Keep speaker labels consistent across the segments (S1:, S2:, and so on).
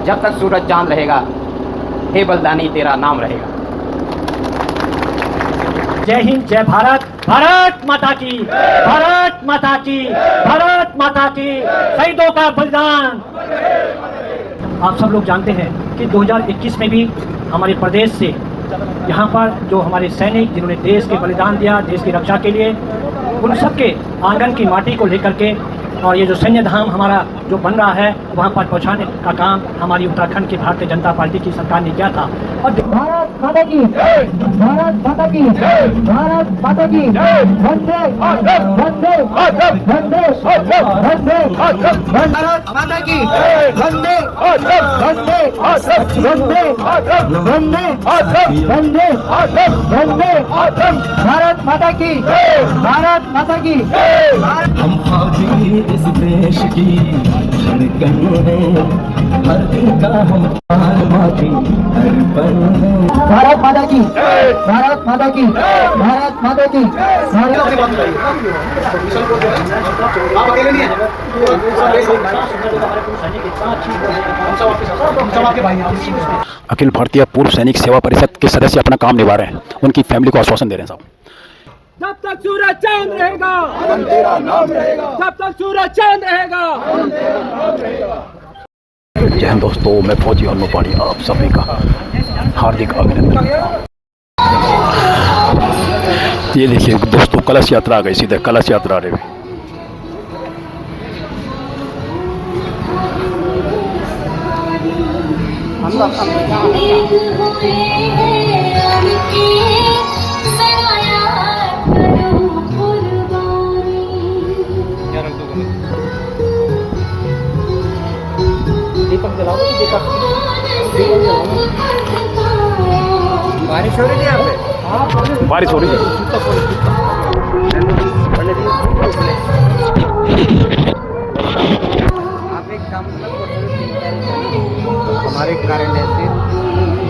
S1: जब तक सूरज चांद रहेगा, हे बलदानी तेरा नाम रहेगा।
S2: जय हिंद, जय भारत, भारत माता की, भारत माता की, भारत माता की, शहीदों का बलिदान। आप सब लोग जानते हैं कि 2021 में भी हमारे प्रदेश से यहाँ पर जो हमारे सैनिक जिन्होंने देश के बलिदान दिया, देश की रक्षा के लिए, उन सबके आंगन की माटी को लेकर के और ये जो सैन्य धाम हमारा जो बन रहा है वहाँ पर पहुँचाने का काम हमारी उत्तराखंड की भारतीय जनता पार्टी की सरकार ने किया था। और भारत माता की, भारत माता की, भारत माता की, वंदे वंदे वंदे वंदे, भारत माता की, वंदे वंदे वंदे वंदे वंदे वंदे, भारत माता की, भारत माता की।
S3: हम फौजी इस देश की धड़कन है, हर दिन का हम माटी हर पल है।
S2: भारत माता की, भारत माता की, भारत माता की,
S1: आप अकेले नहीं हैं,
S4: अखिल भारतीय पूर्व सैनिक सेवा परिषद के सदस्य अपना काम निभा रहे हैं, उनकी फैमिली को आश्वासन दे रहे हैं साहब।
S5: जब तक सूरज चांद रहेगा, तेरा नाम रहेगा। जब तक सूरज चांद रहेगा,
S4: जय हिंद दोस्तों, मैं फौजी अनु पाड़ी आप सभी का हार्दिक अभिनंदन। ये देखिए दोस्तों, कलश यात्रा आ गई, सीधे कलश यात्रा आ रही।
S1: बारिश हो रही थी यहाँ पे,
S4: बारिश हो रही है।
S1: आप एक काम हमारे कारण ऐसे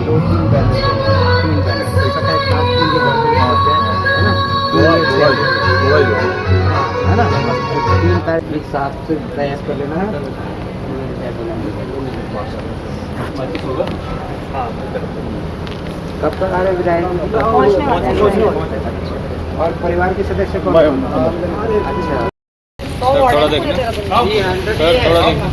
S1: 2-3 बैलेंस, 3 बैलेंस ऐसा का एक काम है ना, 3 तारीख एक साथ से प्रयास कर लेना है। कब तक आ रहे विधायक? और परिवार के सदस्य कौन? अच्छा,
S5: थोड़ा देखना सर, थोड़ा देखना।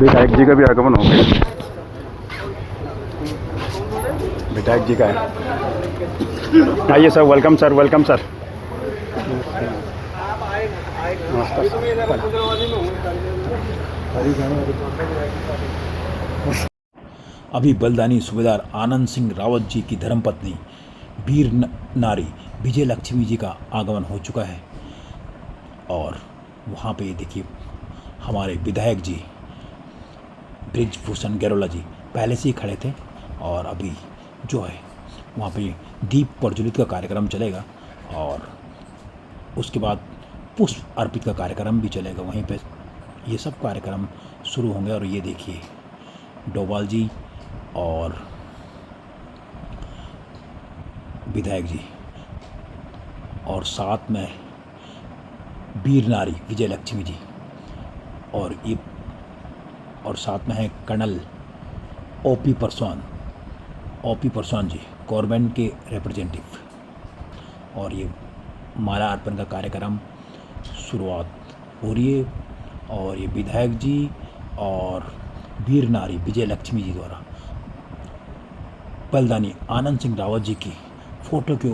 S4: विधायक जी का भी आगमन हो गया। विधायक जी का है, आइए sir, welcome sir, welcome sir. अभी बलदानी सूबेदार आनंद सिंह रावत जी की धर्मपत्नी वीर नारी विजय लक्ष्मी जी का आगमन हो चुका है और वहाँ पे देखिए हमारे विधायक जी ब्रिजभूषण गैरोला जी पहले से ही खड़े थे और अभी जो है वहाँ पे दीप प्रज्वलित का कार्यक्रम चलेगा और उसके बाद पुष्प अर्पित का कार्यक्रम भी चलेगा। वहीं पे ये सब कार्यक्रम शुरू होंगे और ये देखिए डोभाल जी और विधायक जी और साथ में वीर नारी विजय लक्ष्मी जी और ये और साथ में है कर्नल ओपी परसवान जी गवर्नमेंट के रिप्रेजेंटेटिव और ये माला अर्पण का कार्यक्रम शुरुआत हो रही है और ये विधायक जी और वीर नारी विजय लक्ष्मी जी द्वारा बलदानी आनंद सिंह रावत जी की फ़ोटो के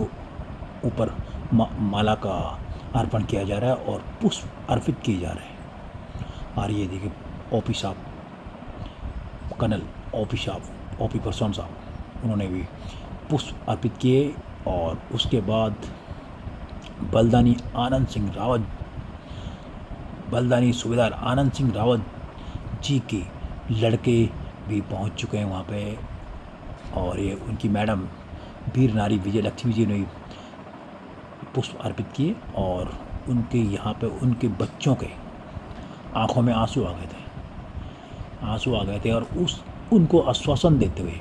S4: ऊपर माला का अर्पण किया जा रहा है और पुष्प अर्पित किए जा रहे हैं। और ये देखिए ओपी साहब, कर्नल ओपी परसवान साहब, उन्होंने भी पुष्प अर्पित किए और उसके बाद बलदानी सूबेदार आनंद सिंह रावत जी के लड़के भी पहुंच चुके हैं वहाँ पे और ये उनकी मैडम वीर नारी विजय लक्ष्मी जी ने पुष्प अर्पित किए और उनके यहाँ पे उनके बच्चों के आंखों में आंसू आ गए थे और उनको आश्वासन देते हुए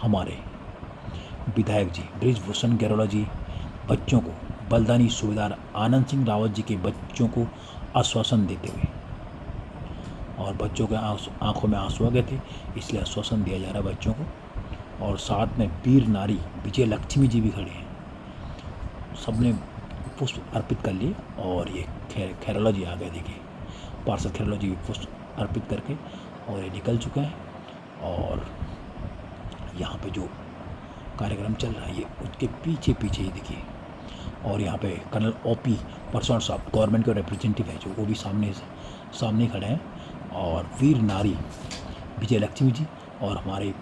S4: हमारे विधायक जी ब्रिजभूषण गैरोला जी बच्चों को बलदानी सूबेदार आनंद सिंह रावत जी के बच्चों को आश्वासन देते हुए, और बच्चों के आंखों में आंसू आ गए थे, इसलिए आश्वासन दिया जा रहा है बच्चों को। और साथ में वीर नारी विजय लक्ष्मी जी भी खड़े हैं, सबने पुष्प अर्पित कर लिए। और ये खैरोला जी आ गए, देखिए पार्षद खैरोला जी पुष्प अर्पित करके और ये निकल चुके हैं। और यहाँ पे जो कार्यक्रम चल रहा है ये उसके पीछे पीछे ही देखिए। और यहाँ पे कर्नल ओपी परसौन साहब गवर्नमेंट के रिप्रेजेंटेटिव हैं, जो वो भी सामने खड़े हैं। और वीर नारी विजय लक्ष्मी जी और हमारे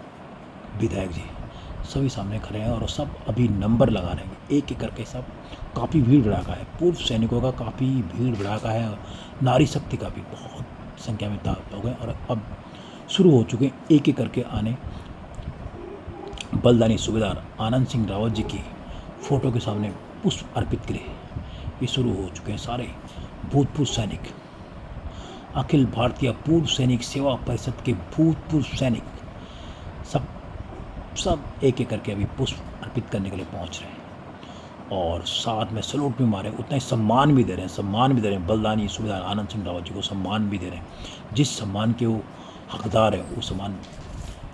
S4: विधायक जी सभी सामने खड़े हैं, और सब अभी नंबर लगा रहे हैं एक एक करके। सब काफ़ी भीड़ भड़ाका है, पूर्व सैनिकों का काफ़ी भीड़ भड़ाका है, नारी शक्ति का भी बहुत संख्या में लोग हैं। और अब शुरू हो चुके हैं एक एक करके आने। बलदानी सूबेदार आनंद सिंह रावत जी की फ़ोटो के सामने पुष्प अर्पित करे ये शुरू हो चुके हैं सारे भूतपूर्व सैनिक, अखिल भारतीय पूर्व सैनिक सेवा परिषद के भूतपूर्व सैनिक सब एक एक करके अभी पुष्प अर्पित करने के लिए पहुंच रहे हैं। और साथ में सलूट भी मारे, उतना ही सम्मान भी दे रहे हैं। बलदानी सूबेदार आनंद सिंह रावत जी को सम्मान भी दे रहे हैं, जिस सम्मान के वो हकदार है वो सम्मान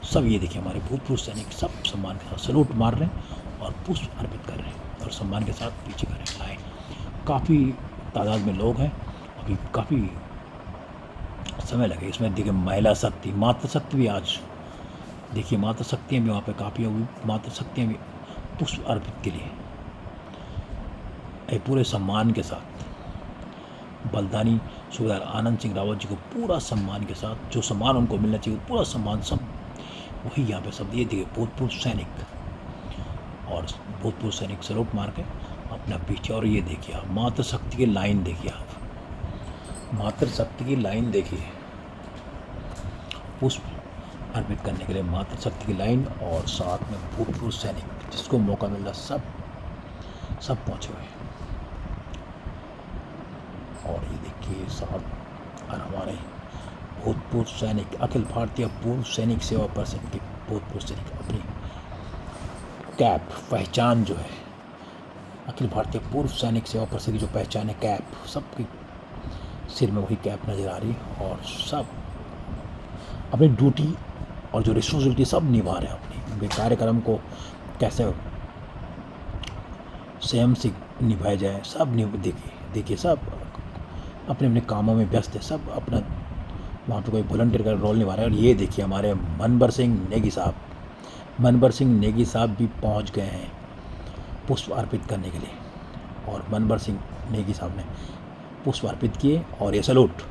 S4: सब ये देखिए हमारे भूतपूर्व सैनिक सब सम्मान के साथ सलूट मार रहे हैं और पुष्प अर्पित कर रहे हैं और सम्मान के साथ पीछे कर रहे हैं लाइन। काफ़ी तादाद में लोग हैं, अभी काफ़ी समय लगे इसमें। देखिए महिला शक्ति, मातृशक्ति भी आज देखिए, मातृशक्तियाँ भी वहाँ पे काफ़ी होगी, मातृशक्तियाँ भी पुष्प अर्पित के लिए पूरे सम्मान के साथ बलदानी सूबेदार आनंद सिंह रावत जी को पूरा सम्मान के साथ, जो सम्मान उनको मिलना चाहिए पूरा सम्मान सब वही यहाँ पे सब ये देखिए भूतपूर्व सैनिक और भूतपूर्व सैनिक सलूट मार के अपना पीछे। और ये देखिए आप मातृशक्ति की लाइन देखिए, आप मातृशक्ति की लाइन देखिए, पुष्प अर्पित करने के लिए मातृशक्ति की लाइन और साथ में भूतपूर्व सैनिक जिसको मौका मिल रहा सब पहुँचे हुए हैं। और ये देखिए साथ और हमारे भूतपूर्व सैनिक, अखिल भारतीय पूर्व सैनिक सेवा परिषद के भूतपूर्व सैनिक अपनी कैप पहचान जो है, अखिल भारतीय पूर्व सैनिक सेवा परिषद की जो पहचान है कैप, सबके सिर में वही कैप नज़र आ रही है। और सब अपनी ड्यूटी और जो रिस्पॉन्सिबिलिटी सब निभा रहे हैं, अपने कार्यक्रम को कैसे संयम से निभाया जाए सब देखिए सब अपने अपने कामों में व्यस्त है, सब अपना वहाँ पे कोई वॉलंटियर का रोल निभा रहा है। और ये देखिए हमारे मनबर सिंह नेगी साहब भी पहुँच गए हैं पुष्प अर्पित करने के लिए। और मनबर सिंह नेगी साहब ने पुष्प अर्पित किए और ये सलूट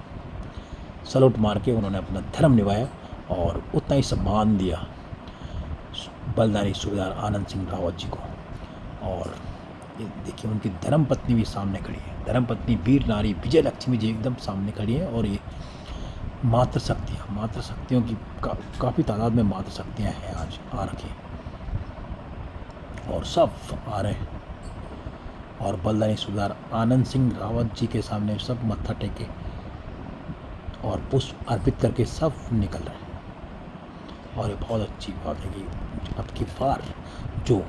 S4: मार के उन्होंने अपना धर्म निभाया और उतना ही सम्मान दिया बलदानी सूबेदार आनंद सिंह रावत जी को। और ये देखिए उनकी धर्मपत्नी भी सामने खड़ी है, धर्मपत्नी वीर नारी विजय लक्ष्मी जी एकदम सामने खड़ी है। और ये मातृशक्तियों की काफ़ी तादाद में मातृशक्तियाँ हैं आज आ रखी और सब आ रहे हैं। और बलदानी सूबेदार आनंद सिंह रावत जी के सामने सब मत्था टेके और पुष्प अर्पित करके सब निकल रहे हैं। और ये बहुत अच्छी बात है कि अब की बार जो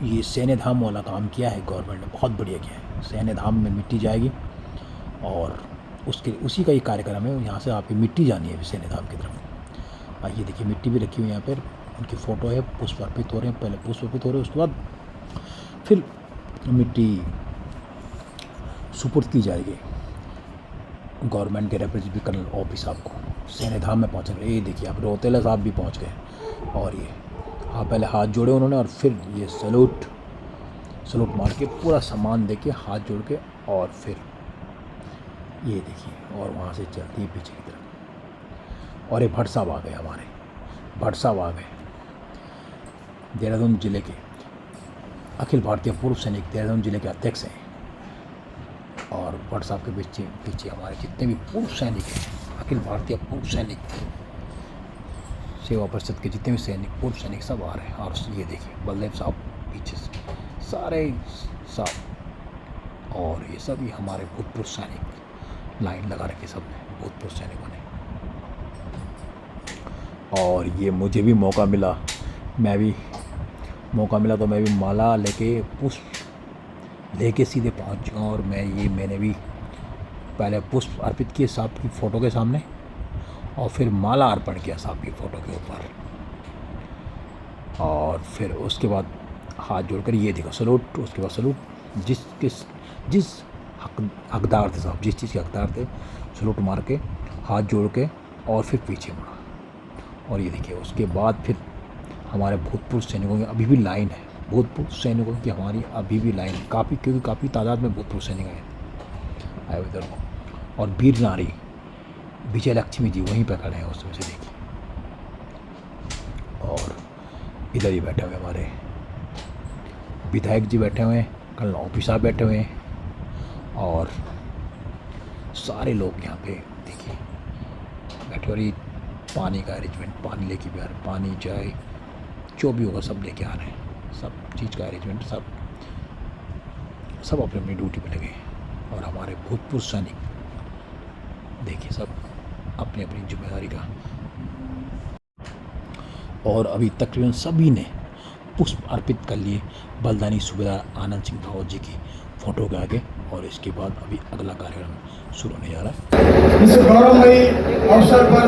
S4: ये सैन्य धाम वाला काम किया है गवर्नमेंट ने, बहुत बढ़िया किया है। सैन्य धाम में मिट्टी जाएगी और उसी का ही कार्यक्रम है, यहाँ से आपकी मिट्टी जानी है सैन्य धाम की तरफ। ये देखिए मिट्टी भी रखी हुई है यहाँ पर, उनकी फ़ोटो है, पुष्प अर्पित हो रहे हैं, पहले पुष्प अर्पित हो रहे हैं, उसके बाद फिर मिट्टी सुपुर्द की जाएगी गवर्नमेंट के रिप्रेजेंटेटिव कर्नल ओपी साहब को। सैन्य धाम में पहुँचेंगे, ये देखिए आप रोतेला साहब भी पहुँच गए। और ये पहले हाथ जोड़े उन्होंने और फिर ये सलूट मार के पूरा सम्मान दे के हाथ जोड़ के और फिर ये देखिए और वहाँ से चलती है पीछे की तरफ। और ये भट्ट साहब आ गए, हमारे भट्ट साहब आ गए, देहरादून जिले के अखिल भारतीय पूर्व सैनिक देहरादून जिले के अध्यक्ष हैं। और भट्ट साहब के पीछे हमारे जितने भी पूर्व सैनिक हैं, अखिल भारतीय पूर्व सैनिक सेवा परिषद के जितने भी पूर्व सैनिक सब आ रहे हैं। और ये देखिए बलदेव साहब पीछे से सारे साहब और ये सभी हमारे भूतपूर्व सैनिक लाइन लगा रखे सब भूतपूर्व सैनिकों ने। और ये मुझे भी मौका मिला तो मैं भी माला लेके पुष्प लेके सीधे पहुंच चुका हूँ। और मैंने भी पहले पुष्प अर्पित किए साहब की फ़ोटो के सामने और फिर माला अर्पण किया साहब की फ़ोटो के ऊपर, और फिर उसके बाद हाथ जोड़कर ये देखो सलूट। उसके बाद सलूट जिस हकदार थे साहब, जिस चीज़ के हकदार थे, सलूट मार के हाथ जोड़ के और फिर पीछे मुड़ा। और ये देखिए उसके बाद फिर हमारे भूतपूर्व सैनिकों की अभी भी लाइन है, भूतपूर्व सैनिकों की हमारी अभी भी लाइन काफ़ी, क्योंकि काफ़ी तादाद में भूतपूर्व सैनिक आए इधर को। और वीर नारी विजय लक्ष्मी जी वहीं पर खड़े हैं उस समय से, देखिए। और इधर ही बैठे हुए हमारे विधायक जी बैठे हुए हैं, कर्नल ओपी साहब बैठे हुए हैं, और सारे लोग यहाँ पे देखिए बैठे। और ये पानी का अरेंजमेंट, पानी लेके भी आ रहे, पानी चाय जो भी होगा सब लेके आ रहे हैं, सब चीज़ का अरेंजमेंट, सब अपनी अपनी ड्यूटी पे लगे। और हमारे भूतपूर्व सैनिक देखिए सब अपनी अपनी जिम्मेदारी का। और अभी तकरीबन सभी ने पुष्प अर्पित कर लिए बलिदानी सूबेदार आनंद सिंह रावत जी की फ़ोटो के आगे। और इसके बाद अभी अगला कार्यक्रम शुरू होने जा रहा है।
S6: इस गौरवमयी अवसर पर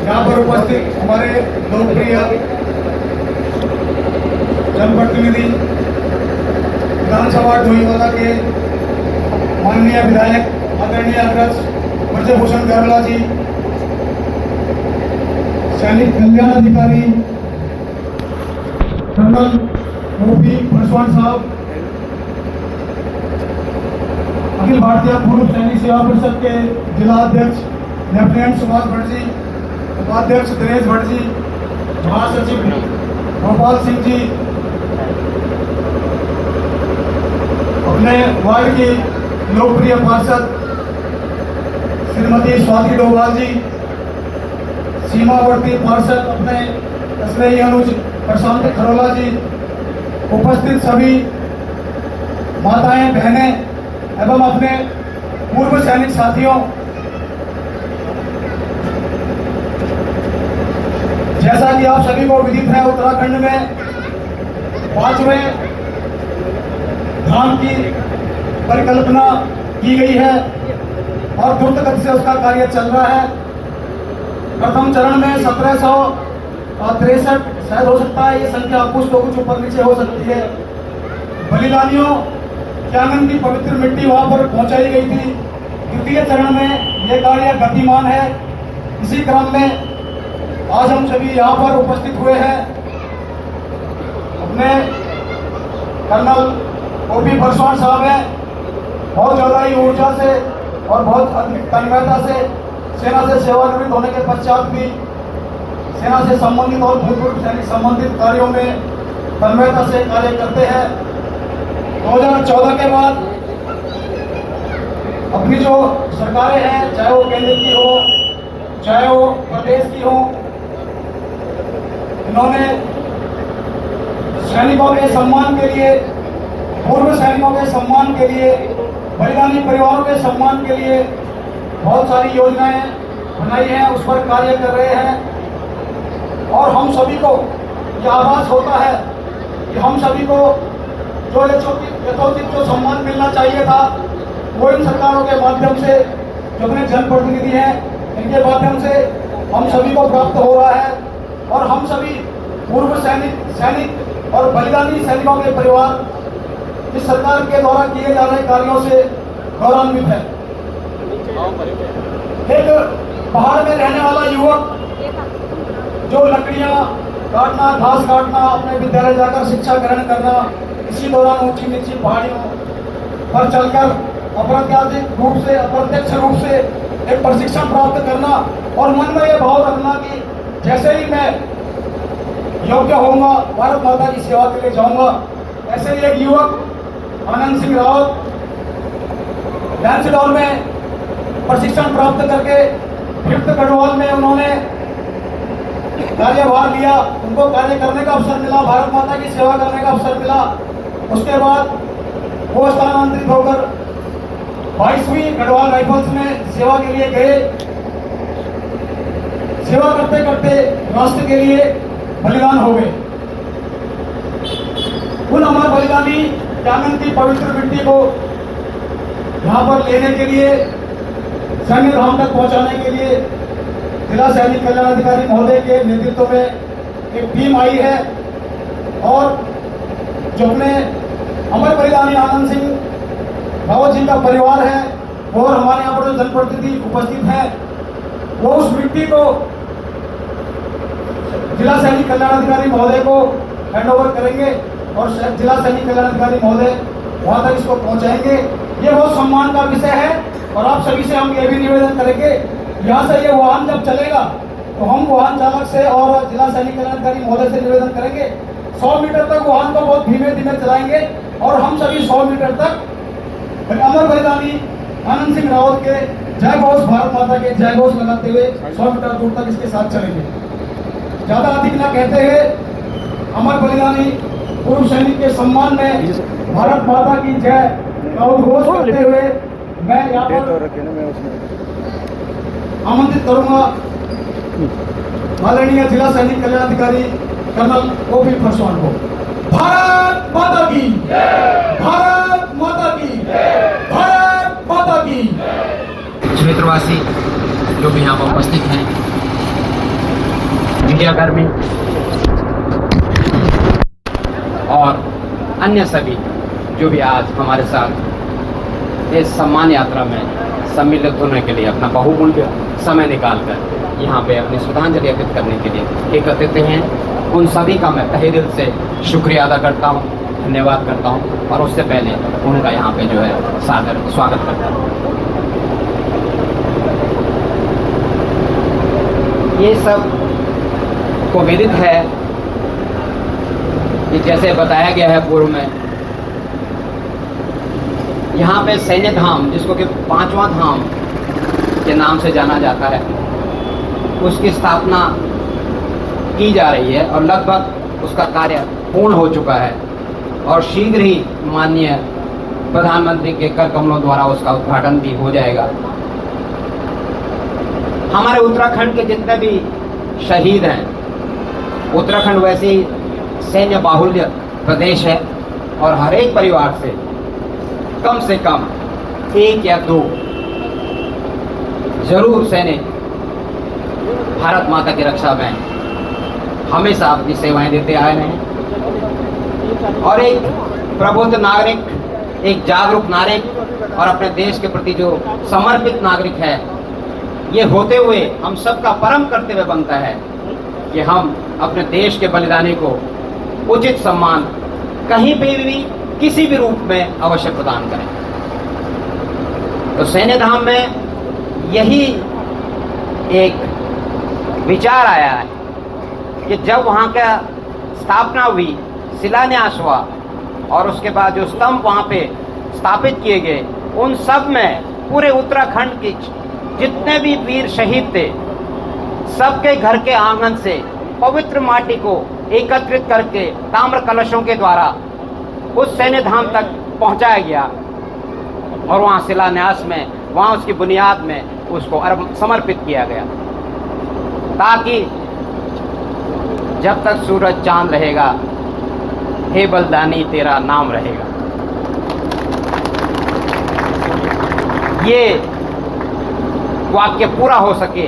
S6: यहाँ पर उपस्थित हमारे लोकप्रिय जनप्रतिनिधि विधानसभा डोईवाला के माननीय विधायक आदरणीय अग्रज ब्रजभूषण गर्ला जी, सैनिक कल्याण अधिकारी कर्नल ओपी पासवान साहब, अखिल भारतीय पूर्व सैनिक सेवा परिषद के जिला अध्यक्ष लेफ्टिनेंट सुभाष भट्ट जी, उपाध्यक्ष दिनेश भट्ट जी, महासचिव गोपाल सिंह जी, अपने वार्ड की लोकप्रिय पार्षद श्रीमती स्वाति डोभाल जी, सीमावर्ती पार्षद अपने स्नेही अनुज प्रशांत खरोला जी, उपस्थित सभी माताएं बहनें एवं अपने पूर्व सैनिक साथियों, जैसा कि आप सभी को विदित है, उत्तराखंड में 5वें धाम की परिकल्पना की गई है और द्रुत गति से उसका कार्य चल रहा है। प्रथम चरण में 1763 शायद हो सकता है, ये संख्या कुछ तो कुछ ऊपर नीचे हो सकती है, बलिदानियों के आंगन की पवित्र मिट्टी वहां पर पहुंचाई गई थी। द्वितीय चरण में यह कार्य गतिमान है। इसी क्रम में आज हम सभी यहाँ पर उपस्थित हुए हैं। अपने कर्नल ओपी पासवान साहब हैं, बहुत ज़्यादा ही ऊर्जा से और बहुत अधिक तन्मयता से सेना से सेवानिवृत्त होने के पश्चात भी सेना से संबंधित और भूतपूर्व सैनिक संबंधित कार्यों में तन्मयता से कार्य करते हैं। 2014 के बाद अपनी जो सरकारें हैं, चाहे वो केंद्र की हो चाहे वो प्रदेश की हो, इन्होंने सैनिकों के सम्मान के लिए, पूर्व सैनिकों के सम्मान के लिए, बलिदानी परिवारों के सम्मान के लिए बहुत सारी योजनाएं बनाई हैं, उस पर कार्य कर रहे हैं। और हम सभी को यह आभास होता है कि हम सभी को जो यथोचित जो सम्मान मिलना चाहिए था, वो इन सरकारों के माध्यम से, जो अपने जनप्रतिनिधि हैं, इनके माध्यम से हम सभी को प्राप्त हो रहा है। और हम सभी पूर्व सैनिक और बलिदानी सैनिकों के परिवार इस सरकार के द्वारा किए जा रहे कार्यों से गौरवान्वित है। एक पहाड़ में रहने वाला युवक जो लकड़ियां काटना, घास काटना, अपने विद्यालय जाकर शिक्षा ग्रहण करना, इसी दौरान ऊंची नीची पहाड़ियों पर चलकर अप्रत्याशित रूप से, अप्रत्यक्ष रूप से एक प्रशिक्षण प्राप्त करना और मन में यह भाव रखना कि जैसे ही मैं योग्य होऊंगा, भारत माता की सेवा के लिए जाऊंगा। ऐसे ही एक युवक आनंद सिंह रावत लैंसडॉन में प्रशिक्षण प्राप्त करके 5th गढ़वाल में उन्होंने कार्यभार लिया, उनको कार्य करने का अवसर मिला, भारत माता की सेवा करने का अवसर मिला। उसके बाद वो स्थानांतरित होकर 22वीं गढ़वाल राइफल्स में सेवा के लिए गए। सेवा करते करते राष्ट्र के लिए बलिदान हो गए। उन हमारे बलिदानी कि आनंद की पवित्र मिट्टी को यहाँ पर लेने के लिए, सैन्य धाम तक पहुंचाने के लिए जिला सैनिक कल्याण अधिकारी महोदय के नेतृत्व में एक टीम आई है और जो अपने अमर बलिदानी आनंद सिंह रावत जी का परिवार है और हमारे यहाँ पर जो जनप्रतिनिधि उपस्थित हैं वो उस मिट्टी को जिला सैनिक कल्याण अधिकारी महोदय को हैंडओवर करेंगे और जिला सैनिक कल्याण अधिकारी महोदय वहां तक इसको पहुंचाएंगे। ये बहुत सम्मान का विषय है और आप सभी से हम ये भी निवेदन करेंगे, यहाँ से ये वाहन जब चलेगा तो हम वाहन चालक से और जिला सैनिक कल्याण अधिकारी महोदय से निवेदन करेंगे 100 मीटर तक वाहन को बहुत धीमे धीमे चलाएंगे और हम सभी 100 मीटर तक अमर बलिदानी आनंद सिंह रावत के जय घोष, भारत माता के जय घोष लगाते हुए 100 मीटर दूर तक इसके साथ चलेंगे। ज्यादा अधिक न कहते हुए अमर बलिदानी पूर्व सैनिक के सम्मान में भारत माता की जय का उद्घोष करते हुए मैं यहाँ पर आमंत्रित करूंगा माननीय जिला सैनिक कल्याण अधिकारी कर्नल गोविंद पासवान को। भारत माता की, भारत माता की, भारत माता की।
S7: क्षेत्रवासी जो भी यहाँ पर उपस्थित हैं, मीडियाकर्मी और अन्य सभी जो भी आज हमारे साथ इस सम्मान यात्रा में सम्मिलित होने के लिए अपना बहुमूल्य समय निकालकर यहाँ पे अपनी श्रद्धांजलि अर्पित करने के लिए एकत्रित हैं, उन सभी का मैं तहे दिल से शुक्रिया अदा करता हूँ, धन्यवाद करता हूँ और उससे पहले उनका यहाँ पे जो है सादर स्वागत करता हूँ। ये सब को विदित है कि जैसे बताया गया है पूर्व में, यहाँ पे सैन्य धाम जिसको कि 5वां धाम के नाम से जाना जाता है, उसकी स्थापना की जा रही है और लगभग उसका कार्य पूर्ण हो चुका है और शीघ्र ही माननीय प्रधानमंत्री के कर कमलों द्वारा उसका उद्घाटन भी हो जाएगा। हमारे उत्तराखंड के जितने भी शहीद हैं, उत्तराखंड वैसे ही सैन्य बाहुल्य प्रदेश है और हर एक परिवार से कम 1 या 2 जरूर सैनिक भारत माता की रक्षा में हमेशा अपनी सेवाएं देते आए हैं और एक प्रबुद्ध नागरिक, एक जागरूक नागरिक और अपने देश के प्रति जो समर्पित नागरिक है, ये होते हुए हम सबका परम कर्तव्य बनता है कि हम अपने देश के बलिदानी को उचित सम्मान कहीं पे भी किसी भी रूप में अवश्य प्रदान करें। तो सैन्य धाम में यही एक विचार आया है कि जब वहाँ का स्थापना हुई, शिलान्यास हुआ और उसके बाद जो स्तंभ वहाँ पे स्थापित किए गए, उन सब में पूरे उत्तराखंड के जितने भी वीर शहीद थे, सबके घर के आंगन से पवित्र माटी को एकत्रित करके ताम्र कलशों के द्वारा उस सैन्य धाम तक पहुंचाया गया और वहां शिलान्यास में, वहां उसकी बुनियाद में उसको समर्पित किया गया, ताकि जब तक सूरज चांद रहेगा, हे बलिदानी तेरा नाम रहेगा। ये वाक्य पूरा हो सके,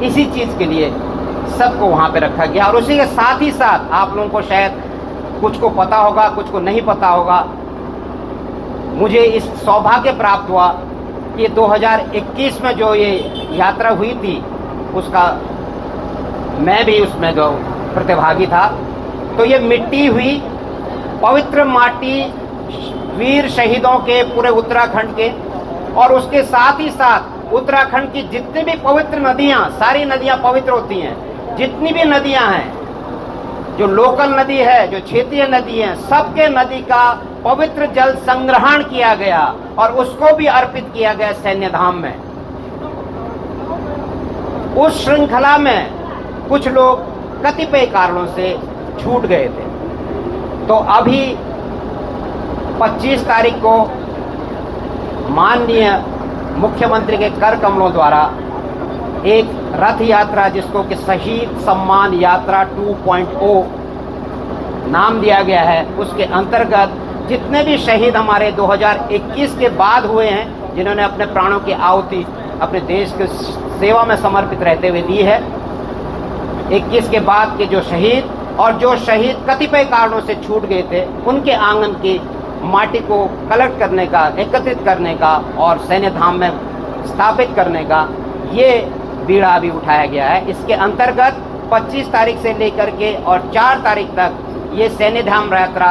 S7: इसी चीज के लिए सबको वहां पे रखा गया। और उसी के साथ ही साथ आप लोगों को शायद कुछ को पता होगा, कुछ को नहीं पता होगा, मुझे इस सौभाग्य प्राप्त हुआ कि 2021 में जो ये यात्रा हुई थी, उसका मैं भी उसमें जो प्रतिभागी था, तो ये मिट्टी हुई पवित्र माटी वीर शहीदों के पूरे उत्तराखंड के, और उसके साथ ही साथ उत्तराखंड की जितनी भी पवित्र नदियां, सारी नदियां पवित्र होती हैं, जितनी भी नदियां हैं, जो लोकल नदी है, जो क्षेत्रीय नदी है, सबके नदी का पवित्र जल संग्रहण किया गया और उसको भी अर्पित किया गया सैन्य धाम में। उस श्रृंखला में कुछ लोग कतिपय कारणों से छूट गए थे, तो अभी 25 तारीख को माननीय मुख्यमंत्री के कर कमलों द्वारा एक रथ यात्रा, जिसको कि शहीद सम्मान यात्रा 2.0 नाम दिया गया है, उसके अंतर्गत जितने भी शहीद हमारे 2021 के बाद हुए हैं, जिन्होंने अपने प्राणों की आहुति अपने देश के सेवा में समर्पित रहते हुए दी है, 21 के बाद के जो शहीद और जो शहीद कतिपय कारणों से छूट गए थे, उनके आंगन की माटी को कलेक्ट करने का, एकत्रित करने का और सैन्य धाम में स्थापित करने का ये बीड़ा अभी उठाया गया है। इसके अंतर्गत 25 तारीख से लेकर के और 4 तारीख तक ये सैन्य धाम यात्रा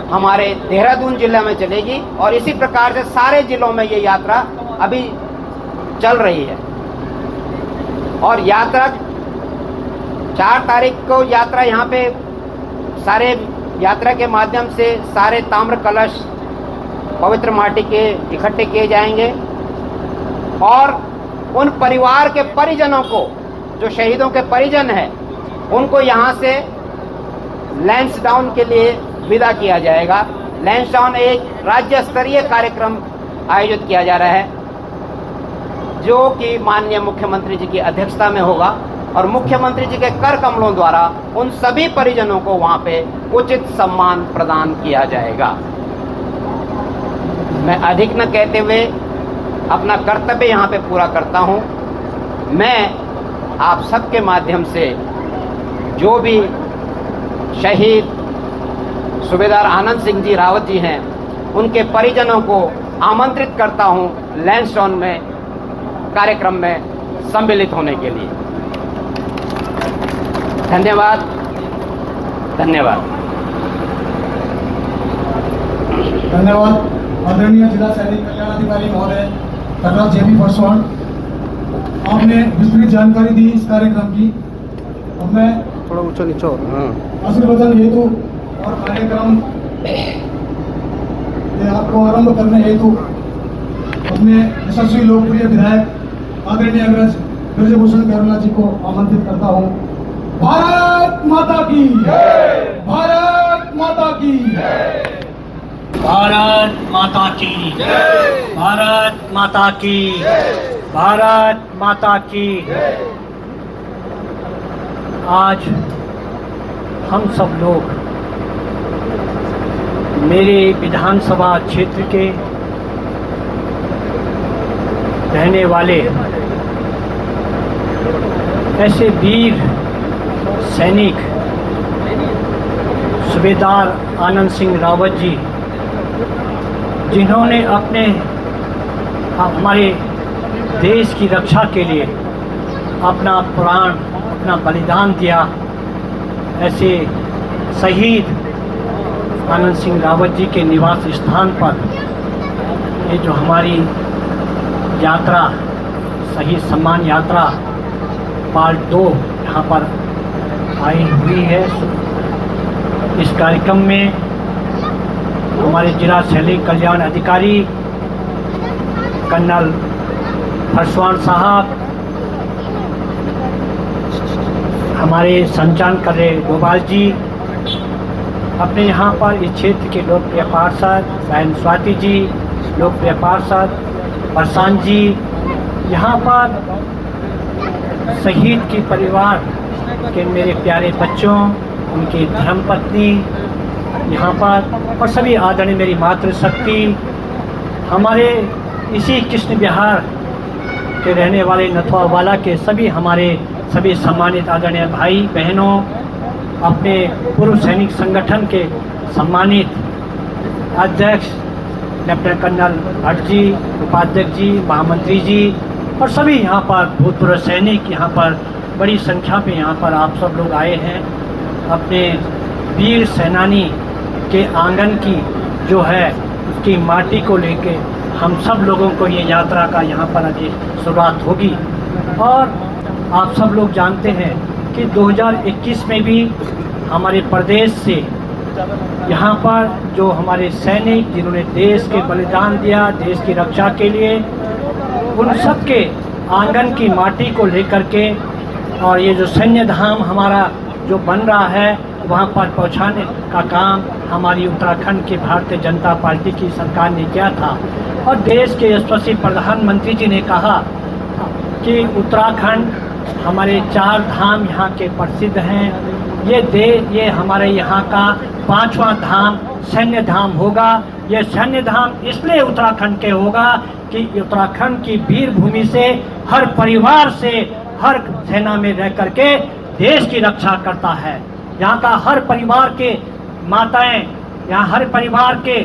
S7: हमारे देहरादून जिले में चलेगी और इसी प्रकार से सारे जिलों में ये यात्रा अभी चल रही है। और यात्रा 4 तारीख को यात्रा यहाँ पे सारे यात्रा के माध्यम से सारे ताम्र कलश पवित्र माटी के इकट्ठे किए जाएंगे और उन परिवार के परिजनों को, जो शहीदों के परिजन हैं, उनको यहाँ से लैंसडाउन के लिए विदा किया जाएगा। लैंसडाउन एक राज्य स्तरीय कार्यक्रम आयोजित किया जा रहा है, जो कि माननीय मुख्यमंत्री जी की अध्यक्षता में होगा और मुख्यमंत्री जी के कर कमलों द्वारा उन सभी परिजनों को वहाँ पे उचित सम्मान प्रदान किया जाएगा। मैं अधिक न कहते हुए अपना कर्तव्य यहाँ पे पूरा करता हूँ। मैं आप सबके माध्यम से जो भी शहीद सूबेदार आनंद सिंह जी रावत जी हैं, उनके परिजनों को आमंत्रित करता हूँ लैंसडाउन में कार्यक्रम में सम्मिलित होने के लिए। धन्यवाद, धन्यवाद,
S6: धन्यवाद। आदरणीय जिला सैनिक कल्याण अधिकारी महोदय कर्नल जेपी पासवान, आपने विस्तृत जानकारी दी इस कार्यक्रम की। अब मैं
S1: थोड़ा ऊंचा नीचा हो।
S6: आशीर्वचन हेतु और कार्यक्रम आपको आरंभ करने हेतु अपने यशस्वी लोकप्रिय विधायक आदरणीय अग्रज ब्रजभूषण कैरोला जी को आमंत्रित करता हूँ। भारत माता की जय, भारत माता की जय,
S2: भारत माता की जय, भारत माता की जय, भारत माता की जय। आज हम सब लोग मेरे विधानसभा क्षेत्र के रहने वाले ऐसे वीर सैनिक सूबेदार आनंद सिंह रावत जी, जिन्होंने हमारे देश की रक्षा के लिए अपना प्राण, अपना बलिदान दिया, ऐसे शहीद आनंद सिंह रावत जी के निवास स्थान पर ये जो हमारी यात्रा, शहीद सम्मान यात्रा पार्ट 2 यहाँ पर आई हुई है। इस कार्यक्रम में हमारे जिला सैनिक कल्याण अधिकारी कर्नल पासवान साहब, हमारे संचालन कर रहे गोपाल जी, अपने यहाँ पर इस क्षेत्र के लोकप्रिय पार्षद बहन स्वाति जी, लोकप्रिय पार्षद प्रशांत जी, यहाँ पर शहीद के परिवार के मेरे प्यारे बच्चों, उनकी धर्मपत्नी यहाँ पर, और सभी आदरणीय मेरी मातृशक्ति, हमारे इसी कृष्ण बिहार के रहने वाले नथुआवाला के सभी सम्मानित आदरणीय भाई बहनों, अपने पूर्व सैनिक संगठन के सम्मानित अध्यक्ष लेफ्टिनेंट कर्नल भट्ट जी, उपाध्यक्ष जी, महामंत्री जी और सभी यहाँ पर भूतपूर्व सैनिक, यहाँ पर बड़ी संख्या में यहाँ पर आप सब लोग आए हैं। अपने वीर सेनानी के आंगन की जो है उसकी माटी को लेके हम सब लोगों को ये यात्रा का यहाँ पर अभी शुरुआत होगी। और आप सब लोग जानते हैं कि 2021 में भी हमारे प्रदेश से यहाँ पर जो हमारे सैनिक, जिन्होंने देश के बलिदान दिया, देश की रक्षा के लिए, उन सब के आंगन की माटी को लेकर के और ये जो सैन्य धाम हमारा जो बन रहा है वहाँ पर पहुँचाने का काम हमारी उत्तराखंड की भारतीय जनता पार्टी की सरकार ने किया था। और देश के यशस्वी प्रधानमंत्री जी ने कहा कि उत्तराखंड हमारे 4 धाम यहाँ के प्रसिद्ध हैं। ये हमारे यहाँ का 5वां धाम सैन्य धाम होगा। ये सैन्य धाम इसलिए उत्तराखंड के होगा कि उत्तराखंड की वीर भूमि से हर परिवार से हर सेना में रह करके देश की रक्षा करता है। यहाँ का हर परिवार के माताएं, यहाँ हर परिवार के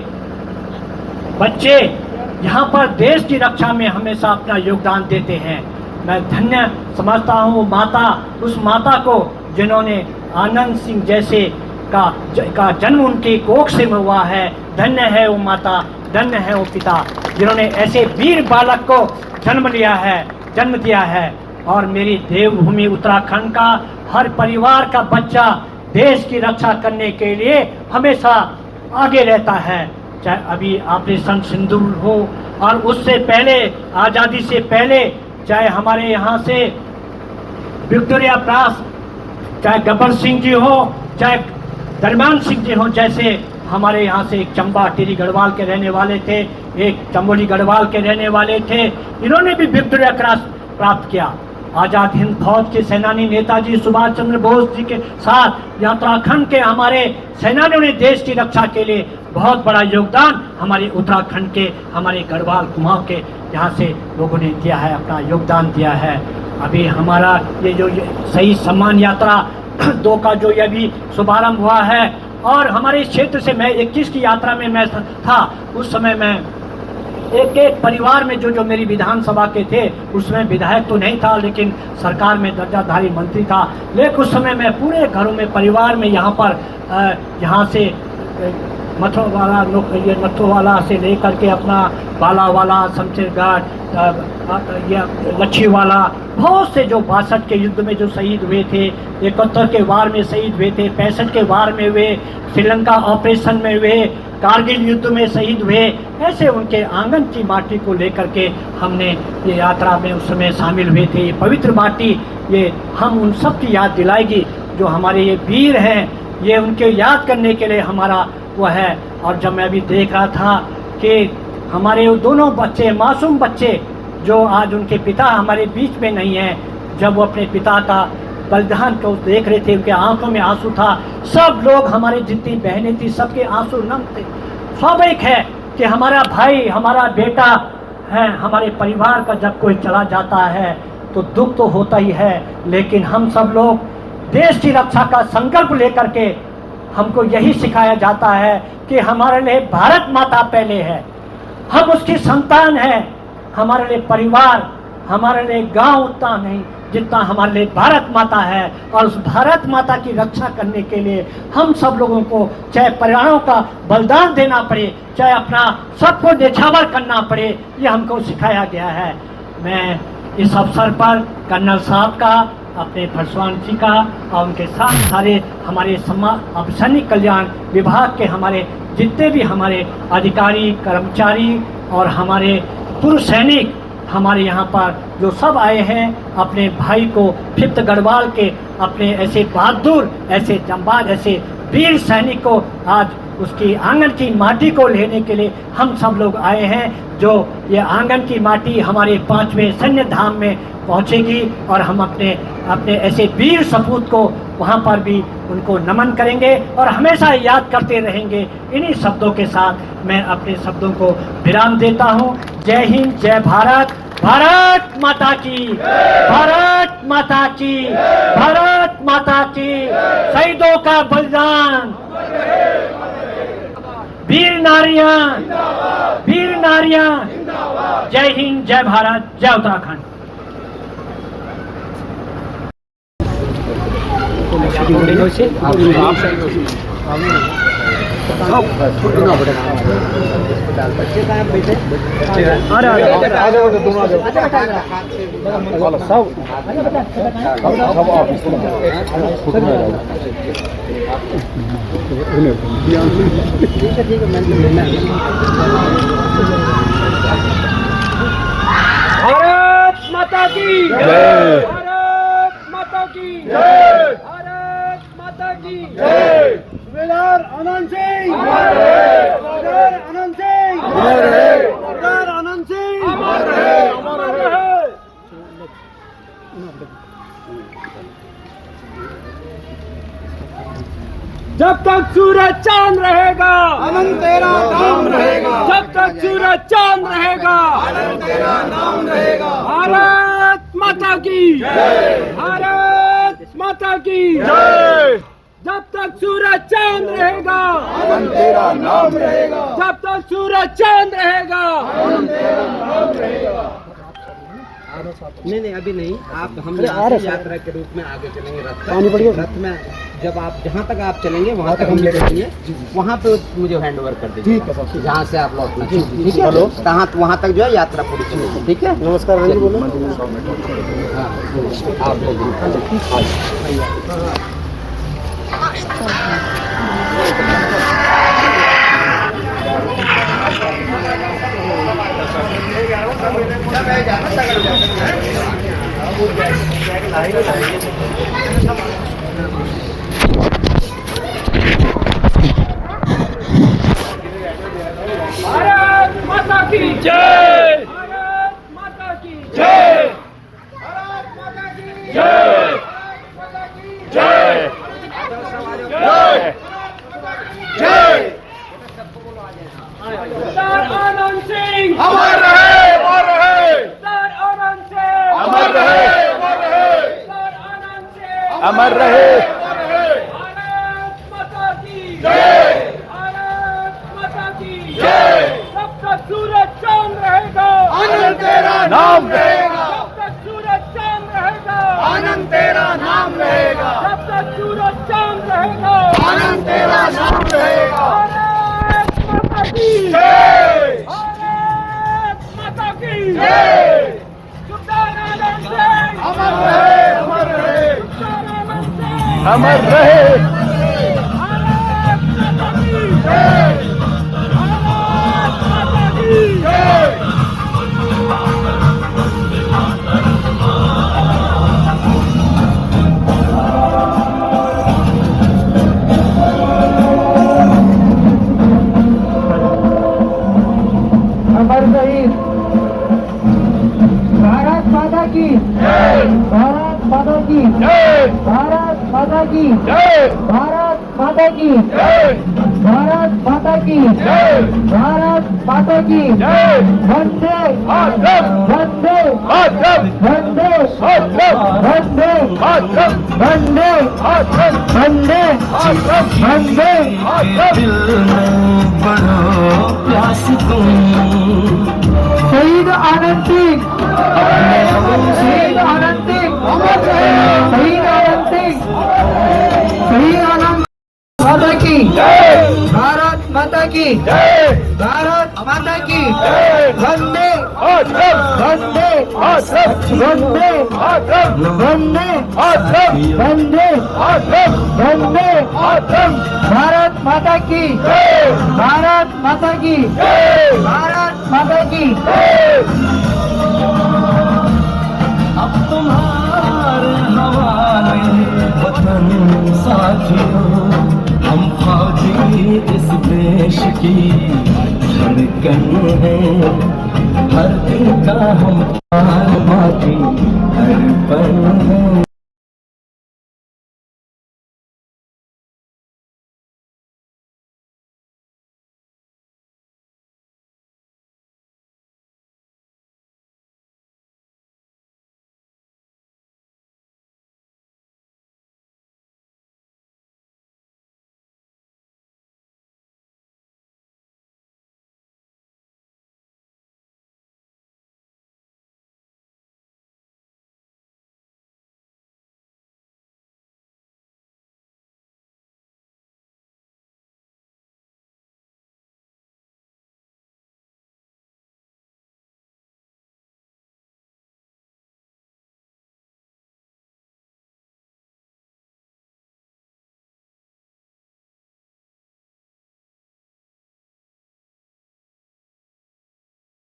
S2: बच्चे यहाँ पर देश की रक्षा में हमेशा अपना योगदान देते हैं। मैं धन्य समझता हूँ माता, उस माता को जिन्होंने आनंद सिंह जैसे का जन्म उनकी कोख से हुआ है। धन्य है वो माता, धन्य है वो पिता जिन्होंने ऐसे वीर बालक को जन्म दिया है। और मेरी देवभूमि उत्तराखंड का हर परिवार का बच्चा देश की रक्षा करने के लिए हमेशा आगे रहता है। चाहे अभी ऑपरेशन सिंदूर हो और उससे पहले, आज़ादी से पहले, चाहे हमारे यहाँ से विक्टोरिया प्रास, चाहे गब्बर सिंह जी हो, चाहे दरम्यान सिंह जी हो, जैसे हमारे यहाँ से एक चंबा टिरी गढ़वाल के रहने वाले थे, एक चंबोली गढ़वाल के रहने वाले थे, इन्होंने भी विक्टोरिया क्रॉस प्राप्त किया। आजाद हिंद फौज के सेनानी नेताजी सुभाष चंद्र बोस जी के साथ उत्तराखंड के हमारे सेनानियों ने देश की रक्षा के लिए बहुत बड़ा योगदान हमारे उत्तराखंड के, हमारे गढ़वाल कुमाऊं के यहाँ से लोगों ने दिया है, अपना योगदान दिया है। अभी हमारा ये जो शहीद सम्मान यात्रा 2 का जो ये भी शुभारंभ हुआ है, और हमारे क्षेत्र से मैं 21 की यात्रा में मैं था। उस समय मैं एक परिवार में जो मेरी विधानसभा के थे, उसमें विधायक तो नहीं था लेकिन सरकार में दर्जाधारी मंत्री था। लेकिन उस समय मैं पूरे घरों में, परिवार में यहाँ पर यहाँ से मथुवाला से लेकर के अपना बालावाला, शमशेरगढ़, लच्छीवाला, बहुत से जो 62 के युद्ध में जो शहीद हुए थे, 71 के वार में शहीद हुए थे, 65 के वार में हुए, श्रीलंका ऑपरेशन में हुए, कारगिल युद्ध में शहीद हुए, ऐसे उनके आंगन की माटी को लेकर के हमने ये यात्रा में उस समय शामिल हुए थे। ये पवित्र माटी, ये हम उन सब की याद दिलाएगी जो हमारे ये वीर हैं, ये उनके याद करने के लिए हमारा वो है। और जब मैं अभी देख रहा था कि हमारे वो दोनों बच्चे, मासूम बच्चे, जो आज उनके पिता हमारे बीच में नहीं है, जब वो अपने पिता का बलिदान को देख रहे थे, उनके आंखों में आंसू था। सब लोग, हमारी जितनी बहनें थी, सबके आंसू नम थे। स्वाभाविक है कि हमारा भाई, हमारा बेटा है, हमारे परिवार का जब कोई चला जाता है तो दुख तो होता ही है, लेकिन हम सब लोग देश की रक्षा का संकल्प लेकर के, हमको यही सिखाया जाता है कि हमारे लिए भारत माता पहले है, हम उसकी संतान हैं। हमारे लिए परिवार, हमारे लिए गांव उतना नहीं जितना हमारे लिए भारत माता है। और उस भारत माता की रक्षा करने के लिए हम सब लोगों को चाहे प्राणों का बलिदान देना पड़े, चाहे अपना सबको न्यौछावर करना पड़े, ये हमको सिखाया गया है। मैं इस अवसर पर कर्नल साहब का, अपने भरसवान जी का और उनके साथ सारे हमारे सैनिक कल्याण विभाग के हमारे जितने भी हमारे अधिकारी, कर्मचारी और हमारे पूर्व सैनिक हमारे यहाँ पर जो सब आए हैं, अपने भाई को 5th गढ़वाल के अपने ऐसे बहादुर, ऐसे जंबाज, ऐसे वीर सैनिक को आज उसकी आंगन की माटी को लेने के लिए हम सब लोग आए हैं। जो ये आंगन की माटी हमारे 5वें सैन्य धाम में पहुंचेगी और हम अपने ऐसे वीर सपूत को वहां पर भी उनको नमन करेंगे और हमेशा याद करते रहेंगे। इन्हीं शब्दों के साथ मैं अपने शब्दों को विराम देता हूं। जय हिंद, जय भारत, भारत माता की, भारत माता की, भारत माता की। शहीदों का बलिदान, वीर नारियां, वीर नारियां। जय हिंद, जय भारत, जय उत्तराखंड।
S5: भारत माता की जय, भारत माता की जय, भारत माता की जय। सुबेदार आनंद सिंह, सुबेदार आनंद सिंह, सुबेदार आनंद सिंह, अमर रहे। जब तक सूरज चांद रहेगा
S6: आनंद तेरा नाम रहेगा।
S5: जब तक सूरज चांद रहेगा
S6: आनंद तेरा नाम रहेगा।
S5: भारत माता की भारत माता की जब तक सूरज चांद रहेगा
S6: आनंद तेरा नाम रहेगा।
S5: जब तक सूरज चांद रहेगा
S1: नहीं अभी नहीं, आप हम यहाँ से यात्रा के रूप में आगे चलेंगे रथ में जब आप जहाँ तक आप चलेंगे वहाँ तक हम ले चलेंगे, वहाँ पे मुझे हैंड ओवर कर दीजिए। ठीक है, जहाँ से आप लौटना चाहिए। ठीक है, कहाँ वहाँ तक जो है यात्रा पूरी चलेगी। ठीक है, नमस्कार। हाँ, आप
S5: भारत माता की जय। भारत माता की जय। भारत माता की जय। जय जय जय। सरदार आनंद सिंह
S6: अमर रहे, अमर रहे।
S5: सरदार आनंद सिंह
S6: अमर रहे, अमर रहे।
S5: सरदार आनंद सिंह
S6: अमर रहे।
S5: भारत माता की
S6: जय।
S5: भारत माता की
S6: जय।
S5: जब तक सूरज चांद रहेगा
S6: आनंद तेरा नाम रहेगा।
S5: जब तक सूरज चांद रहेगा
S6: आनंद तेरा नाम रहेगा।
S5: जब तक सूरज चांद रहेगा
S6: आनंद तेरा नाम रहेगा।
S5: भारत माता की
S6: जय।
S5: भारत माता की
S6: जय।
S5: सरदार आनंद सिंह
S6: अमर रहे, अमर रहे।
S5: सरदार आनंद सिंह
S6: अमर रहे।
S5: भारत माता की
S6: जय।
S5: भारत माता की
S6: जय।
S2: अमर शहीद भारत माता की भारत माता की
S6: जय।
S2: भारत माता की
S6: जय।
S2: भारत माता की
S6: जय।
S2: भारत माता की
S6: जय।
S2: भारत माता की
S6: जय।
S2: वंदे
S6: मातरम।
S2: वंदे
S6: मातरम।
S2: वंदे
S6: मातरम।
S2: वंदे
S6: मातरम।
S2: वंदे
S6: मातरम।
S2: वंदे
S6: मातरम।
S2: वंदे
S6: मातरम।
S3: दिल में बड़ो प्यास तुम
S2: शहीद आनंद सिंह शहीद आनंद सिंह शहीद आनंद सिंह शहीद आनंद माता की भारत माता की भारत माता की वंदे
S6: मातरम।
S2: वंदे
S6: मातरम।
S2: वंदे
S6: मातरम।
S2: वंदे
S6: मातरम।
S2: वंदे
S6: मातरम।
S2: वंदे
S6: मातरम।
S2: भारत माता की भारत माता की भारत माता की
S3: अब तुम्हारे हवाले वतन साथियों, हम फौजी इस देश की धड़कन है। हर दिन का हम माटी हर पल है।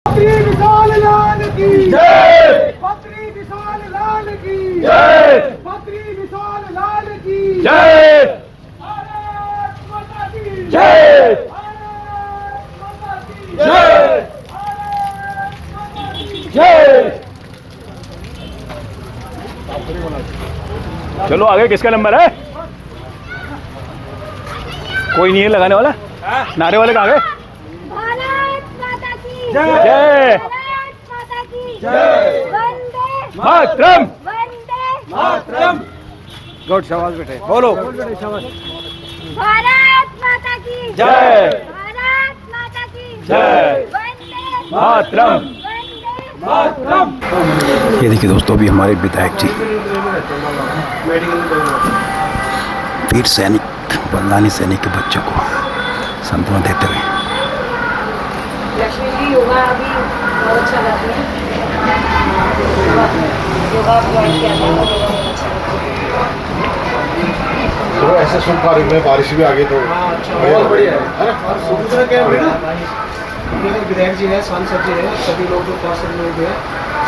S6: पत्री विशाल लाल की जय। पत्री विशाल लाल की जय। पत्री विशाल लाल की जय। भारत माता की जय। भारत माता की जय। भारत माता की जय।
S8: चलो आगे किसका नंबर है?
S4: कोई नहीं है लगाने वाला? नारे वाले कहाँ गए?
S8: भारत माता की
S4: जय।
S8: भारत माता की जय। वंदे
S4: मातरम।
S8: वंदे
S5: मातरम।
S4: गुड, शाबाश बेटे, बोलो।
S8: भारत माता की
S4: जय।
S8: भारत माता की
S4: जय।
S8: वंदे
S4: मातरम।
S8: वंदे
S5: मातरम।
S4: ये देखिए दोस्तों, अभी हमारे विधायक जी वीर सैनिक, बलिदानी सैनिक के बच्चों को सांत्वना देते हुए।
S9: लक्ष्मी जी योगा अभी बहुत अच्छा करती हैं। योगा ज्वाइन किया था, योगा बहुत अच्छा
S10: चलो ऐसे शुभ कार्य में बारिश भी आ गई तो
S6: बहुत बढ़िया है। और दूसरा क्या है ना, विधायक जी है, सांसद जी है, सभी लोग जो पार्षद लोग हैं,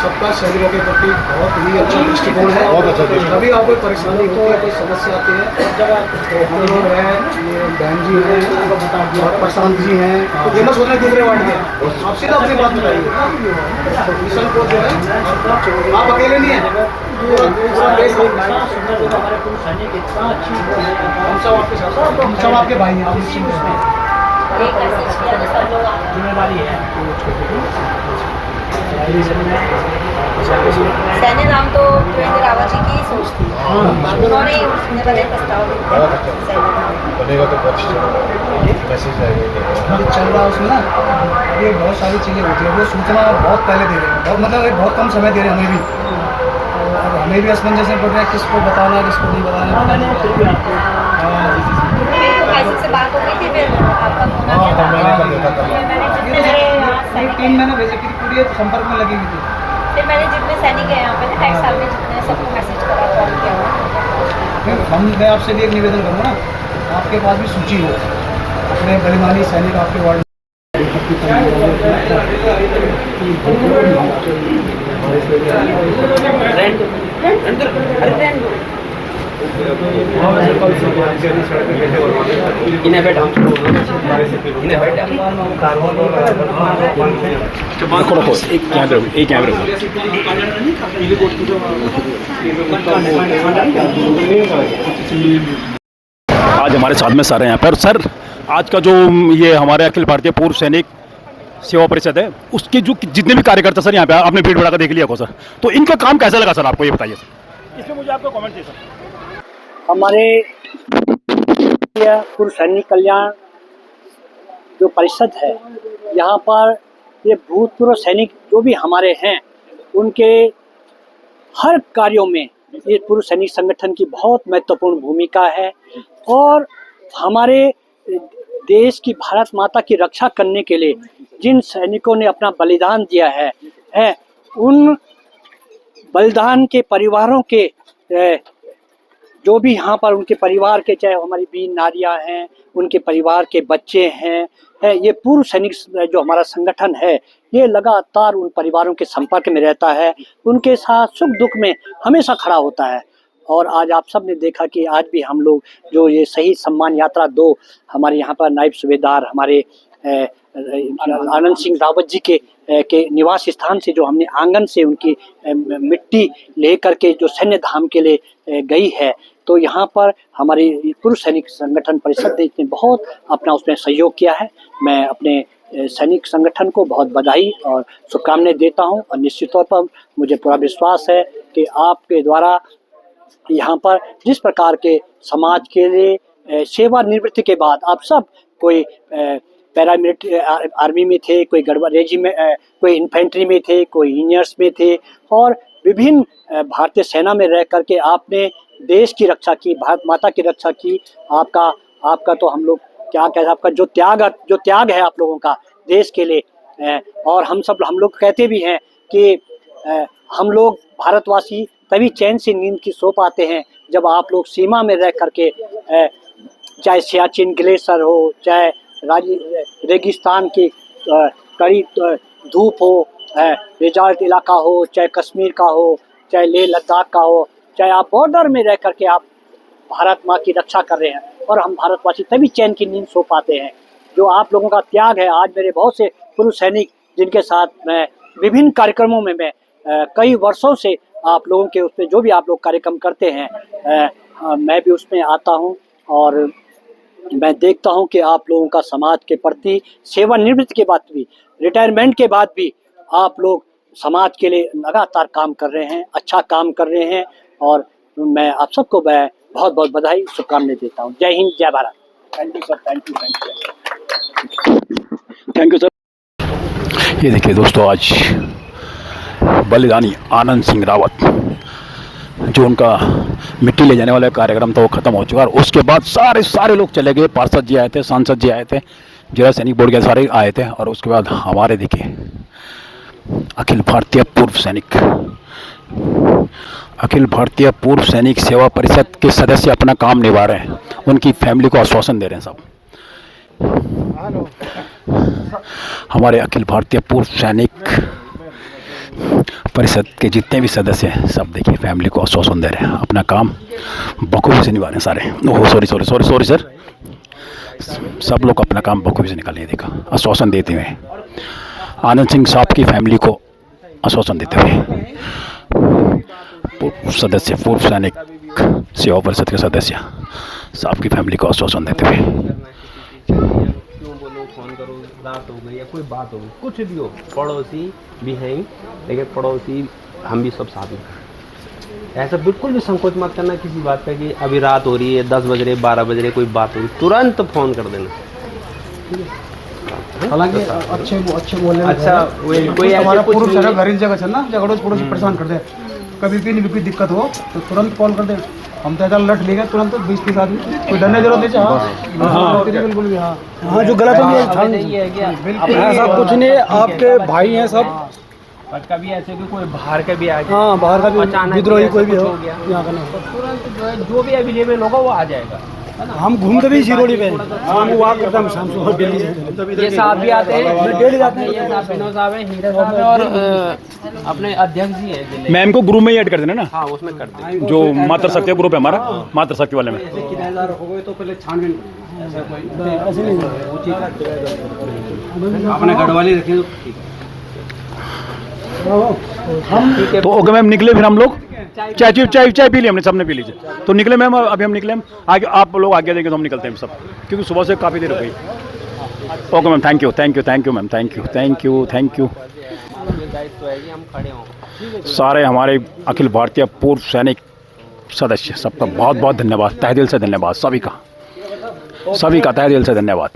S6: सबका सैनिकों के प्रति बहुत ही अच्छा दृष्टिकोण है।
S10: बहुत अच्छा दृष्टिकोण।
S6: कभी आपको परेशानी होती है, कोई समस्या आती है, तो हम लोग हैं, ये बहन जी हैं और प्रशांत जी हैं, तो फेमस होने दूसरे वार्ड में आप सीधा अपनी बात बताइए। मिशन को जो है आप अकेले नहीं है, पूरा देश
S2: हमारे पुरुष सैनिक इतना अच्छी
S6: हम सब आपके साथ, हम सब आपके भाई हैं, आप निश्चिंत हैं।
S2: जिम्मेदारी है।
S9: सैन्य नाम तो वीरेंद्र रावत जी की सोच थी, उन्होंने उसने बड़े प्रस्ताव
S10: बनेगा तो बहुत अच्छा मैसेज आएगा।
S6: चल रहा है उसमें ना, अभी बहुत सारी चीज़ें होती है, वो सूचना बहुत पहले दे रहे हैं, बहुत मतलब बहुत कम समय दे रहे हैं हमें भी, तो हमें भी असमंजस में पड़ रहा है किसको बताना किसको नहीं बताना, पता नहीं क्या।
S9: से बात हो गई थी, फिर आपका फोन आ गया था।
S6: टीम मैंने भेजी थी, पूरी संपर्क में लगी हुई थी।
S9: फिर मैंने जितने सैनिक हैं यहाँ पे ना टैक्स साल में जितने सबको मैसेज करा, कॉल किया।
S6: फिर मैं आपसे भी एक निवेदन करूँगा ना, आपके पास भी सूची हो अपने बलिदानी सैनिक आपके वार्ड
S4: एक कैमरे आज हमारे साथ में सर हैं यहाँ पर। सर, आज का जो ये हमारे अखिल भारतीय पूर्व सैनिक सेवा परिषद है, उसके जो जितने भी कार्यकर्ता सर यहाँ पे आपने भीड़ भड़ा कर देख लिया को सर, तो इनका काम कैसा लगा सर आपको, ये बताइए सर। इसमें मुझे आपको कमेंट चाहिए सर।
S2: हमारे पूर्व सैनिक कल्याण जो परिषद है, यहाँ पर ये भूतपूर्व सैनिक जो भी हमारे हैं, उनके हर कार्यों में ये पूर्व सैनिक संगठन की बहुत महत्वपूर्ण भूमिका है। और हमारे देश की, भारत माता की रक्षा करने के लिए जिन सैनिकों ने अपना बलिदान दिया है उन बलिदान के परिवारों के जो भी यहाँ पर उनके परिवार के, चाहे हमारी वीर नारियाँ हैं, उनके परिवार के बच्चे हैं, ये पूर्व सैनिक जो हमारा संगठन है, ये लगातार उन परिवारों के संपर्क में रहता है, उनके साथ सुख दुख में हमेशा खड़ा होता है। और आज आप सब ने देखा कि आज भी हम लोग जो ये शहीद सम्मान यात्रा 2 हमारे यहाँ पर नायब सूबेदार हमारे आनंद सिंह रावत जी के निवास स्थान से जो हमने आंगन से उनकी मिट्टी ले करके जो सैन्य धाम के लिए गई है, तो यहाँ पर हमारी पूर्व सैनिक संगठन परिषद ने इसने बहुत अपना उसमें सहयोग किया है। मैं अपने सैनिक संगठन को बहुत बधाई और शुभकामनाएं देता हूँ, और निश्चित तौर पर मुझे पूरा विश्वास है कि आपके द्वारा यहाँ पर जिस प्रकार के समाज के लिए सेवानिवृत्ति के बाद आप सब कोई पैरामिलिट्री आर्मी में थे, कोई गढ़वा रेजिमेंट, कोई इन्फेंट्री में थे, कोई इंजीनियर्स में थे, और विभिन्न भारतीय सेना में रह करके आपने देश की रक्षा की, भारत माता की रक्षा की। आपका तो हम लोग क्या कहते हैं, आपका जो त्याग है आप लोगों का देश के लिए, और हम लोग कहते भी हैं कि हम लोग भारतवासी तभी चैन से नींद की सो पाते हैं जब आप लोग सीमा में रह करके, चाहे सियाचिन ग्लेशियर हो, चाहे रेगिस्तान की कड़ी धूप हो, रिजार्ट इलाका हो, चाहे कश्मीर का हो, चाहे लेह लद्दाख का हो, चाहे आप बॉर्डर में रह करके आप भारत माँ की रक्षा कर रहे हैं, और हम भारतवासी तभी चैन की नींद सो पाते हैं। जो आप लोगों का त्याग है, आज मेरे बहुत से पूर्व सैनिक जिनके साथ मैं विभिन्न कार्यक्रमों में मैं कई वर्षों से आप लोगों के उसमें जो भी आप लोग कार्यक्रम करते हैं, मैं भी उसमें आता हूं, और मैं देखता हूं कि आप लोगों का समाज के प्रति सेवानिवृत्ति के बाद भी, रिटायरमेंट के बाद भी आप लोग समाज के लिए लगातार काम कर रहे हैं, अच्छा काम कर रहे हैं। और मैं आप सबको मैं बहुत बहुत बधाई, शुभकामनाएं देता हूं। जय हिंद, जय Bharat. Thank you sir, thank you sir.
S4: ये देखिए दोस्तों, आज बलिदानी आनंद सिंह रावत, जो उनका मिट्टी ले जाने वाला कार्यक्रम था वो ख़त्म हो चुका, और उसके बाद सारे लोग चले गए। पार्षद जी आए थे, सांसद जी आए थे, जिला सैनिक बोर्ड के सारे आए थे। और उसके बाद हमारे देखिए अखिल भारतीय पूर्व सैनिक सेवा परिषद के सदस्य अपना काम निभा रहे हैं, उनकी फैमिली को आश्वासन दे रहे हैं सब। हमारे अखिल भारतीय पूर्व सैनिक परिषद के जितने भी सदस्य हैं सब देखिए फैमिली को आश्वासन दे रहे हैं, अपना काम बखूबी से निभा रहे हैं सारे। ओह सॉरी सर, सब लोग अपना काम बखूबी से निकाले। देखा, आश्वासन देते हुए आनंद सिंह साहब की फैमिली को आश्वासन देते हुए सदस्य, पूर्व सैनिक सेवा परिषद के सदस्य साहब की फैमिली को आश्वासन देते हुए।
S1: फोन करो, रात हो गई या कोई बात हो गई, कुछ भी हो, पड़ोसी भी हैं, लेकिन पड़ोसी हम भी सब साथ में। ऐसा बिल्कुल भी संकोच मत करना किसी बात का कि अभी रात हो रही है, 10 बज रहे, 12 बज रहे, कोई बात हो रही, तुरंत फोन कर देना।
S6: हालांकि अच्छे बोलने
S1: अच्छा, कोई
S6: हमारा पूर्व सैनिक घर इस जगह से ना जगह पड़ोसी परेशान कर दे, कभी भी कोई दिक्कत हो तो तुरंत कॉल कर दे। हम तो ऐसा लट लेंगे तुरंत 20-30 आदमी, कोई डरने जरूरत नहीं। बिल्कुल भी हाँ, जो गलत है ऐसा कुछ नहीं, आपके भाई हैं सब।
S1: पर कभी ऐसे भी कोई बाहर का भी आ गया,
S6: हाँ, बाहर का भी विद्रोही कोई भी हो
S1: गया यहाँ का, तो तुरंत जो भी अवेलेबल होगा वो आ जाएगा।
S6: हम घूमते भी इसी रोड पे, शाम को वॉक करते हैं, शाम को डेली।
S1: ये साहब भी आते हैं,
S6: डेली जाते हैं।
S1: ये साहब विनोद साहब हैं, हीरा साहब हैं, और अपने अध्यक्ष जी हैं।
S4: मैम को ग्रुप में ही ऐड कर देना ना।
S1: हाँ, उसमें कर दें,
S4: जो मातृ शक्ति ग्रुप है हमारा, मातृ शक्ति वाले में।
S6: किराएदार हो गए तो पहले छानबीन
S1: अपने गढ़वाली रखें।
S4: तो ओके मैम, निकले फिर हम लोग। चाय पी ली हमने, सबने पी लीजिए। तो निकले मैम, अभी हम निकले, हम आगे आप लोग आगे देंगे तो हम निकलते हैं सब, क्योंकि सुबह से काफ़ी देर हो गई। Okay ma'am, thank you ma'am, thank you. सारे हमारे अखिल भारतीय पूर्व सैनिक सदस्य सबका बहुत बहुत धन्यवाद, तहे दिल से धन्यवाद, सभी का तहे दिल से धन्यवाद।